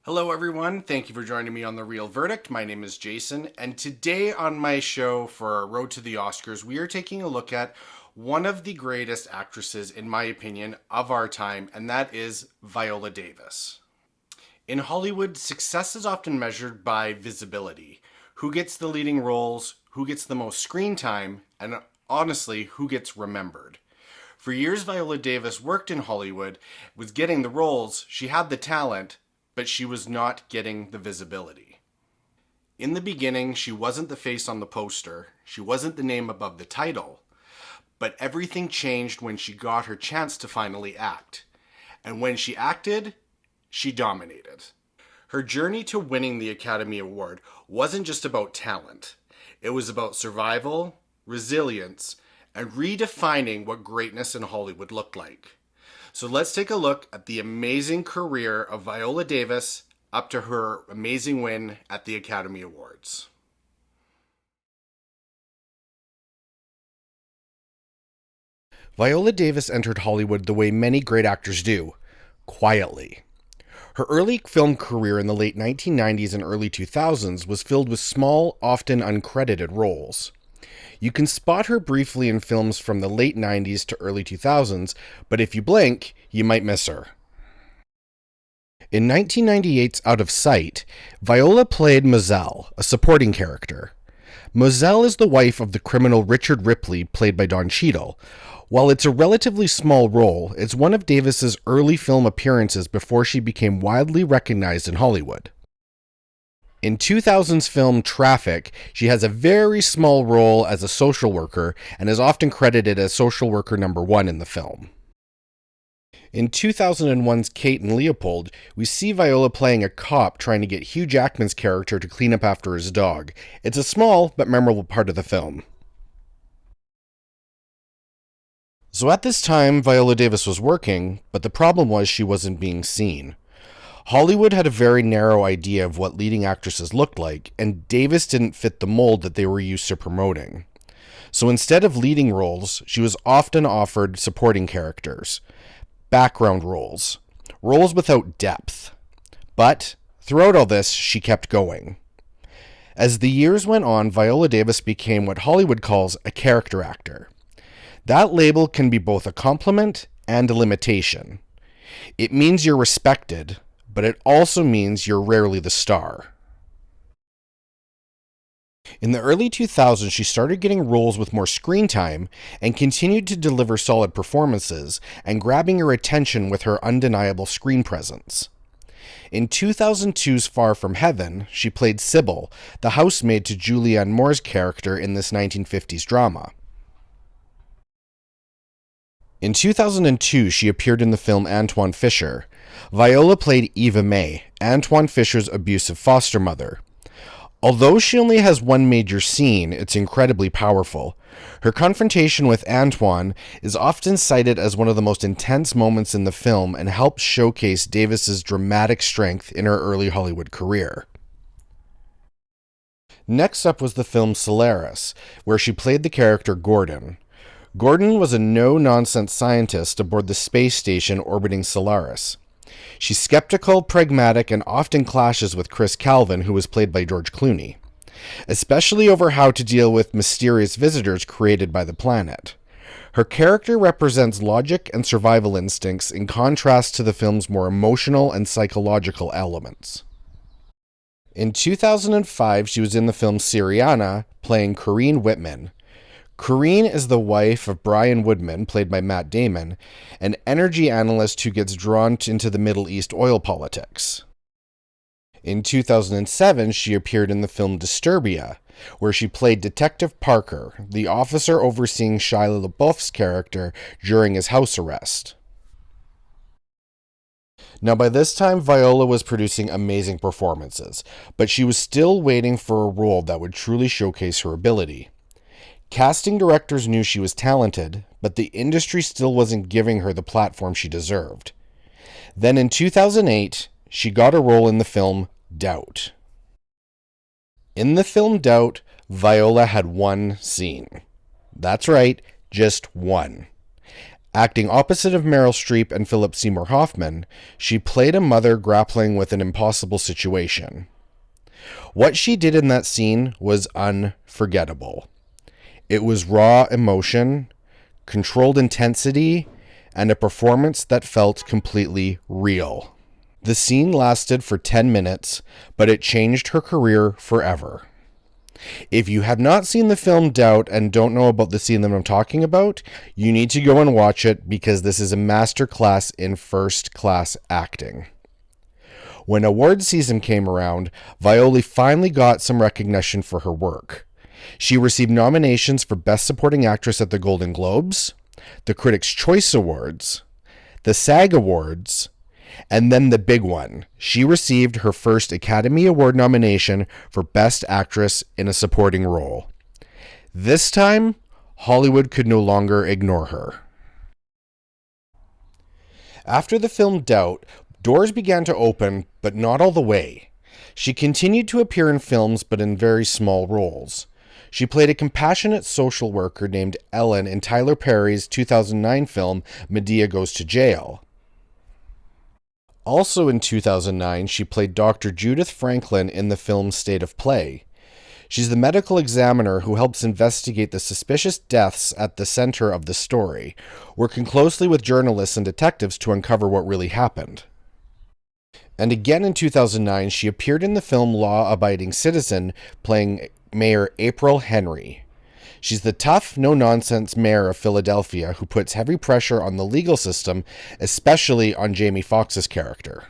Hello, everyone. Thank you for joining me on The Real Verdict. My name is Jason, and today on my show for Road to the Oscars, we are taking a look at one of the greatest actresses, in my opinion, of our time, and that is Viola Davis. In Hollywood, success is often measured by visibility. Who gets the leading roles, who gets the most screen time, and honestly, who gets remembered. For years, Viola Davis worked in Hollywood, was getting the roles, she had the talent, but she was not getting the visibility. In the beginning, she wasn't the face on the poster, she wasn't the name above the title, but everything changed when she got her chance to finally act. And when she acted, she dominated. Her journey to winning the Academy Award wasn't just about talent. It was about survival, resilience, and redefining what greatness in Hollywood looked like. So let's take a look at the amazing career of Viola Davis up to her amazing win at the Academy Awards. Viola Davis entered Hollywood the way many great actors do, quietly. Her early film career in the late 1990s and early 2000s was filled with small, often uncredited roles. You can spot her briefly in films from the late 90s to early 2000s, but if you blink, you might miss her. In 1998's Out of Sight, Viola played Moselle, a supporting character. Moselle is the wife of the criminal Richard Ripley, played by Don Cheadle. While it's a relatively small role, it's one of Davis's early film appearances before she became widely recognized in Hollywood. In 2000's film Traffic, she has a very small role as a social worker and is often credited as social worker number 1 in the film. In 2001's Kate and Leopold, we see Viola playing a cop trying to get Hugh Jackman's character to clean up after his dog. It's a small but memorable part of the film. So at this time, Viola Davis was working, but the problem was she wasn't being seen. Hollywood had a very narrow idea of what leading actresses looked like, and Davis didn't fit the mold that they were used to promoting. So instead of leading roles, she was often offered supporting characters, background roles without depth. But throughout all this, she kept going. As the years went on, Viola Davis became what Hollywood calls a character actor. That label can be both a compliment and a limitation. It means you're respected, but it also means you're rarely the star. In the early 2000s, she started getting roles with more screen time and continued to deliver solid performances and grabbing your attention with her undeniable screen presence. In 2002's Far From Heaven, she played Sybil, the housemaid to Julianne Moore's character in this 1950s drama. In 2002, she appeared in the film Antoine Fisher. Viola played Eva May, Antoine Fisher's abusive foster mother. Although she only has one major scene, it's incredibly powerful. Her confrontation with Antoine is often cited as one of the most intense moments in the film and helps showcase Davis's dramatic strength in her early Hollywood career. Next up was the film Solaris, where she played the character Gordon. Gordon was a no-nonsense scientist aboard the space station orbiting Solaris. She's skeptical, pragmatic, and often clashes with Chris Calvin, who was played by George Clooney, especially over how to deal with mysterious visitors created by the planet. Her character represents logic and survival instincts in contrast to the film's more emotional and psychological elements. In 2005, she was in the film Syriana, playing Corinne Whitman. Corinne is the wife of Brian Woodman, played by Matt Damon, an energy analyst who gets drawn into the Middle East oil politics. In 2007, she appeared in the film Disturbia, where she played Detective Parker, the officer overseeing Shia LaBeouf's character during his house arrest. Now, by this time, Viola was producing amazing performances, but she was still waiting for a role that would truly showcase her ability. Casting directors knew she was talented, but the industry still wasn't giving her the platform she deserved. Then in 2008, she got a role in the film Doubt. In the film Doubt, Viola had one scene. That's right, just one. Acting opposite of Meryl Streep and Philip Seymour Hoffman, she played a mother grappling with an impossible situation. What she did in that scene was unforgettable. It was raw emotion, controlled intensity, and a performance that felt completely real. The scene lasted for 10 minutes, but it changed her career forever. If you have not seen the film Doubt and don't know about the scene that I'm talking about, you need to go and watch it because this is a masterclass in first-class acting. When award season came around, Viola finally got some recognition for her work. She received nominations for Best Supporting Actress at the Golden Globes, the Critics' Choice Awards, the SAG Awards, and then the big one. She received her first Academy Award nomination for Best Actress in a Supporting Role. This time, Hollywood could no longer ignore her. After the film Doubt, doors began to open, but not all the way. She continued to appear in films, but in very small roles. She played a compassionate social worker named Ellen in Tyler Perry's 2009 film Medea Goes to Jail. Also in 2009, she played Dr. Judith Franklin in the film State of Play. She's the medical examiner who helps investigate the suspicious deaths at the center of the story, working closely with journalists and detectives to uncover what really happened. And again in 2009, she appeared in the film Law Abiding Citizen, playing Mayor April Henry. She's the tough, no-nonsense mayor of Philadelphia who puts heavy pressure on the legal system, especially on Jamie Foxx's character.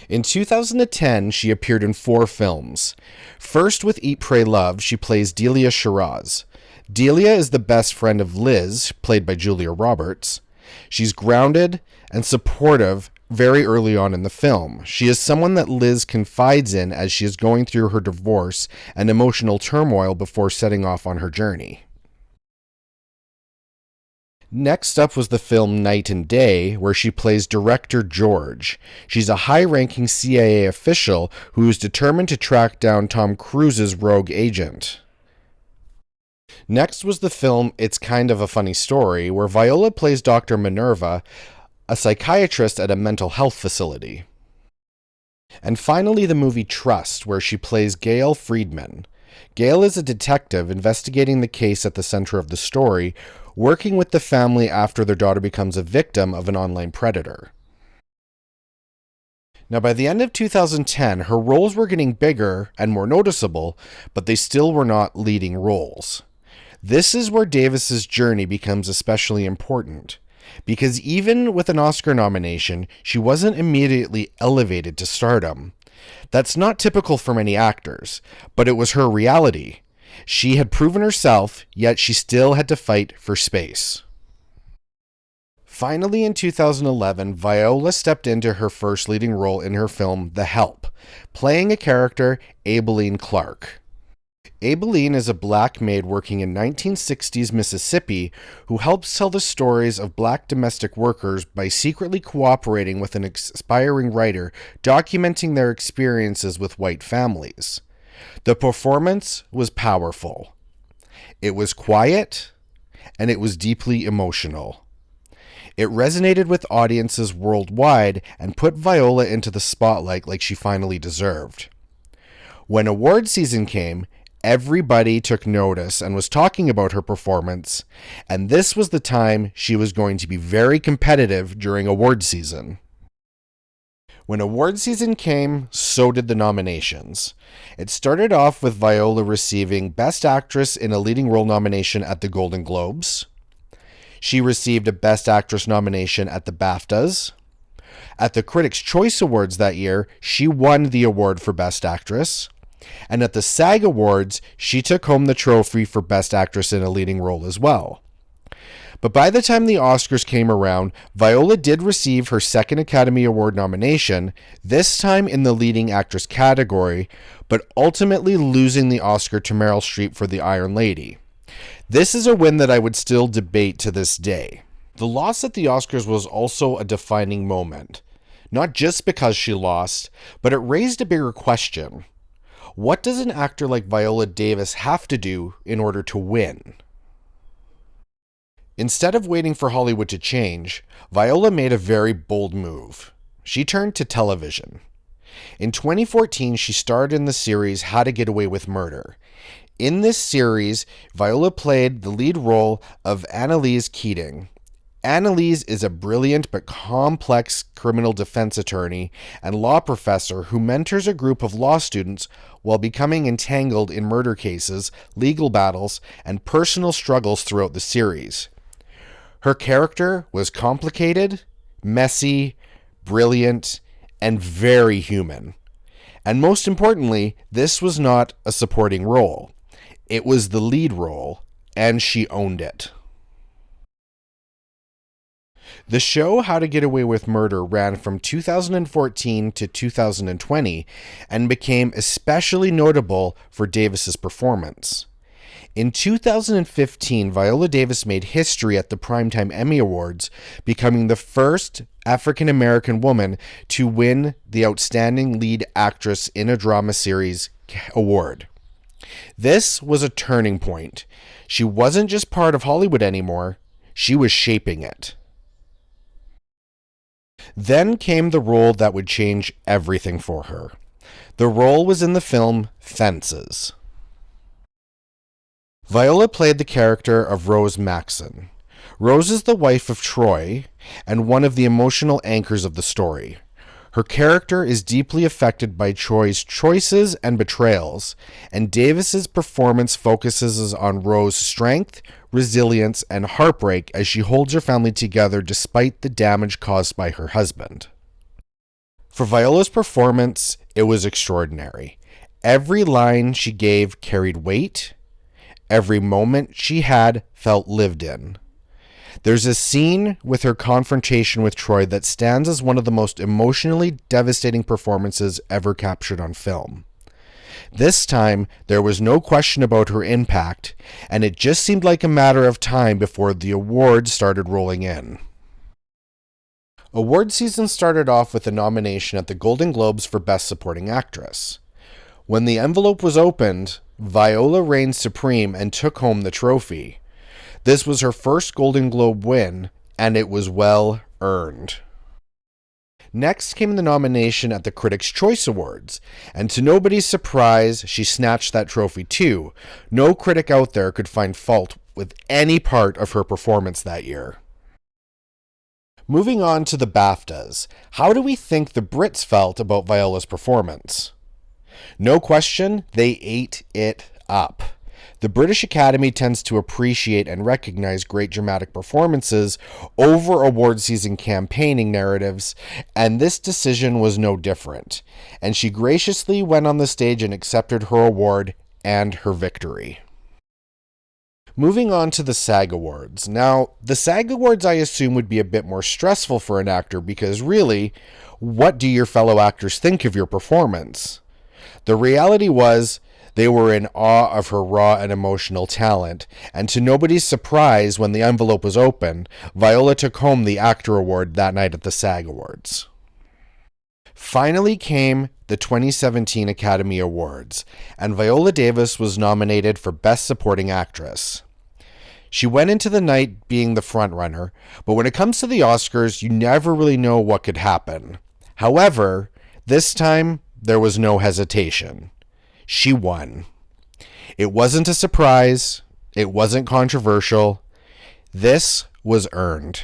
In 2010, she appeared in 4 films. First, with Eat, Pray, Love, she plays Delia Shiraz. Delia is the best friend of Liz, played by Julia Roberts. She's grounded and supportive very early on in the film. She is someone that Liz confides in as she is going through her divorce and emotional turmoil before setting off on her journey. Next up was the film Night and Day, where she plays Director George. She's a high-ranking CIA official who is determined to track down Tom Cruise's rogue agent. Next was the film It's Kind of a Funny Story, where Viola plays Dr. Minerva, a psychiatrist at a mental health facility. And finally, the movie Trust, where she plays Gail Friedman. Gail is a detective investigating the case at the center of the story, working with the family after their daughter becomes a victim of an online predator. Now, by the end of 2010, her roles were getting bigger and more noticeable, but they still were not leading roles. This is where Davis's journey becomes especially important, because even with an Oscar nomination, she wasn't immediately elevated to stardom. That's not typical for many actors, but it was her reality. She had proven herself, yet she still had to fight for space. Finally, in 2011, Viola stepped into her first leading role in her film The Help, playing a character, Abilene Clark. Abilene is a black maid working in 1960s Mississippi who helps tell the stories of black domestic workers by secretly cooperating with an aspiring writer documenting their experiences with white families. The performance was powerful. It was quiet, and it was deeply emotional. It resonated with audiences worldwide and put Viola into the spotlight like she finally deserved. When award season came, everybody took notice and was talking about her performance, and this was the time she was going to be very competitive during award season. When award season came, so did the nominations. It started off with Viola receiving Best Actress in a Leading Role nomination at the Golden Globes. She received a Best Actress nomination at the BAFTAs. At the Critics' Choice Awards that year, she won the award for Best Actress. And at the SAG Awards, she took home the trophy for Best Actress in a Leading Role as well. But by the time the Oscars came around, Viola did receive her second Academy Award nomination, this time in the Leading Actress category, but ultimately losing the Oscar to Meryl Streep for The Iron Lady. This is a win that I would still debate to this day. The loss at the Oscars was also a defining moment. Not just because she lost, but it raised a bigger question. What does an actor like Viola Davis have to do in order to win? Instead of waiting for Hollywood to change, Viola made a very bold move. She turned to television. In 2014, she starred in the series How to Get Away with Murder. In this series, Viola played the lead role of Annalise Keating. Annalise is a brilliant but complex criminal defense attorney and law professor who mentors a group of law students while becoming entangled in murder cases, legal battles, and personal struggles throughout the series. Her character was complicated, messy, brilliant, and very human. And most importantly, this was not a supporting role. It was the lead role, and she owned it. The show How to Get Away with Murder ran from 2014 to 2020 and became especially notable for Davis's performance. In 2015, Viola Davis made history at the Primetime Emmy Awards, becoming the first African-American woman to win the Outstanding Lead Actress in a Drama Series award. This was a turning point. She wasn't just part of Hollywood anymore, she was shaping it. Then came the role that would change everything for her. The role was in the film Fences. Viola played the character of Rose Maxon. Rose is the wife of Troy and one of the emotional anchors of the story. Her character is deeply affected by Troy's choices and betrayals, and Davis's performance focuses on Rose's strength, resilience, and heartbreak as she holds her family together despite the damage caused by her husband. For Viola's performance, it was extraordinary. Every line she gave carried weight. Every moment she had felt lived in. There's a scene with her confrontation with Troy that stands as one of the most emotionally devastating performances ever captured on film. This time, there was no question about her impact, and it just seemed like a matter of time before the awards started rolling in. Award season started off with a nomination at the Golden Globes for Best Supporting Actress. When the envelope was opened, Viola reigned supreme and took home the trophy. This was her first Golden Globe win, and it was well earned. Next came the nomination at the Critics' Choice Awards, and to nobody's surprise, she snatched that trophy too. No critic out there could find fault with any part of her performance that year. Moving on to the BAFTAs, how do we think the Brits felt about Viola's performance? No question, they ate it up. The British Academy tends to appreciate and recognize great dramatic performances over award season campaigning narratives, and this decision was no different. And she graciously went on the stage and accepted her award and her victory. Moving on to the SAG Awards. Now, the SAG Awards I assume would be a bit more stressful for an actor because really, what do your fellow actors think of your performance? The reality was, they were in awe of her raw and emotional talent, and to nobody's surprise, when the envelope was opened, Viola took home the Actor Award that night at the SAG Awards. Finally came the 2017 Academy Awards, and Viola Davis was nominated for Best Supporting Actress. She went into the night being the frontrunner, but when it comes to the Oscars, you never really know what could happen. However, this time, there was no hesitation. She won. It wasn't a surprise. It wasn't controversial. This was earned.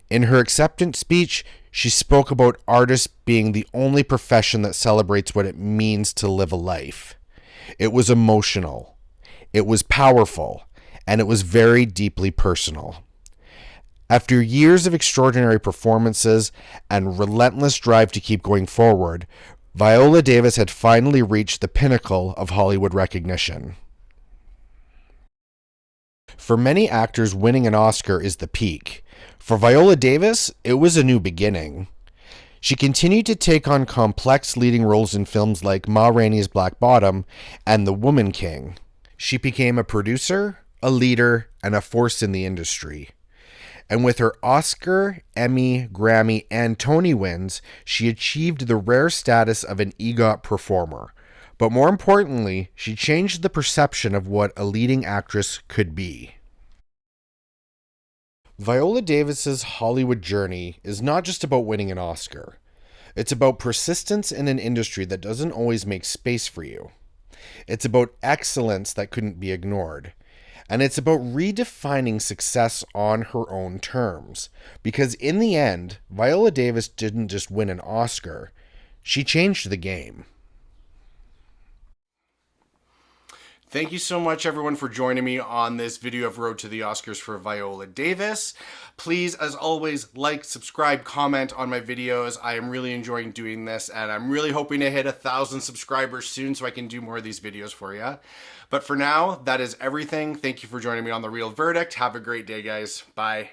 In her acceptance speech, she spoke about artists being the only profession that celebrates what it means to live a life. It was emotional. It was powerful. And it was very deeply personal. After years of extraordinary performances and relentless drive to keep going forward, Viola Davis had finally reached the pinnacle of Hollywood recognition. For many actors, winning an Oscar is the peak. For Viola Davis, it was a new beginning. She continued to take on complex leading roles in films like Ma Rainey's Black Bottom and The Woman King. She became a producer, a leader, and a force in the industry. And with her Oscar, Emmy, Grammy, and Tony wins, she achieved the rare status of an EGOT performer. But more importantly, she changed the perception of what a leading actress could be. Viola Davis's Hollywood journey is not just about winning an Oscar. It's about persistence in an industry that doesn't always make space for you. It's about excellence that couldn't be ignored. And it's about redefining success on her own terms. Because in the end, Viola Davis didn't just win an Oscar, she changed the game. Thank you so much, everyone, for joining me on this video of Road to the Oscars for Viola Davis. Please, as always, like, subscribe, comment on my videos. I am really enjoying doing this, and I'm really hoping to hit 1,000 subscribers soon so I can do more of these videos for you. But for now, that is everything. Thank you for joining me on The Real Verdict. Have a great day, guys. Bye.